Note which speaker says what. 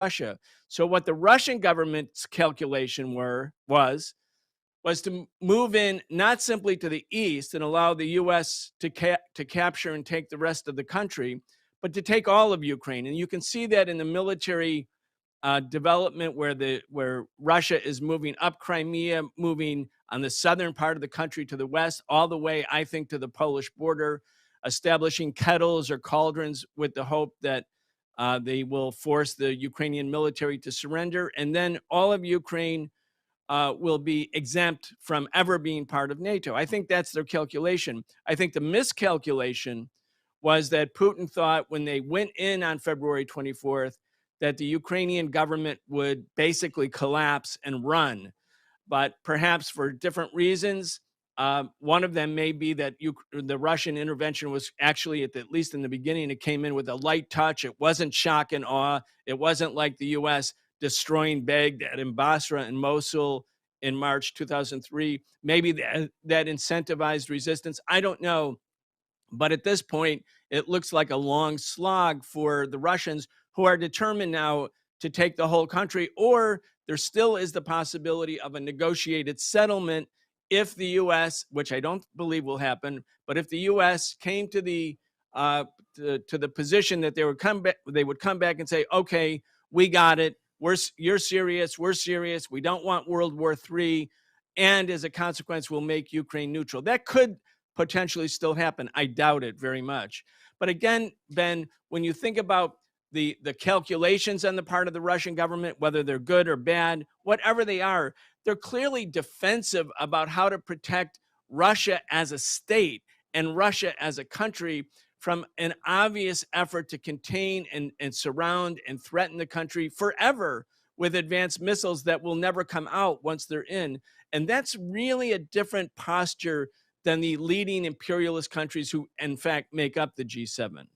Speaker 1: Russia. So what the Russian government's calculation was to move in not simply to the east and allow the U.S. to capture and take the rest of the country, but to take all of Ukraine. And you can see that in the military development where Russia is moving up Crimea, moving on the southern part of the country to the west, all the way, I think, to the Polish border, establishing kettles or cauldrons with the hope that they will force the Ukrainian military to surrender. And then all of Ukraine will be exempt from ever being part of NATO. I think that's their calculation. I think the miscalculation was that Putin thought when they went in on February 24th that the Ukrainian government would basically collapse and run. But perhaps for different reasons, one of them may be that the Russian intervention was actually, at least in the beginning, it came in with a light touch. It wasn't shock and awe. It wasn't like the U.S. destroying Baghdad and Basra and Mosul in March 2003. Maybe that incentivized resistance. I don't know. But at this point, it looks like a long slog for the Russians, who are determined now to take the whole country, or there still is the possibility of a negotiated settlement if the U.S., which I don't believe will happen, but if the U.S. came to the position that they would come back and say, okay, we got it. You're serious. We're serious. We don't want World War III. And as a consequence, we'll make Ukraine neutral. That could potentially still happen. I doubt it very much. But again, Ben, when you think about the calculations on the part of the Russian government, whether they're good or bad, whatever they are, they're clearly defensive about how to protect Russia as a state and Russia as a country from an obvious effort to contain and surround and threaten the country forever with advanced missiles that will never come out once they're in. And that's really a different posture than the leading imperialist countries who, in fact, make up the G7.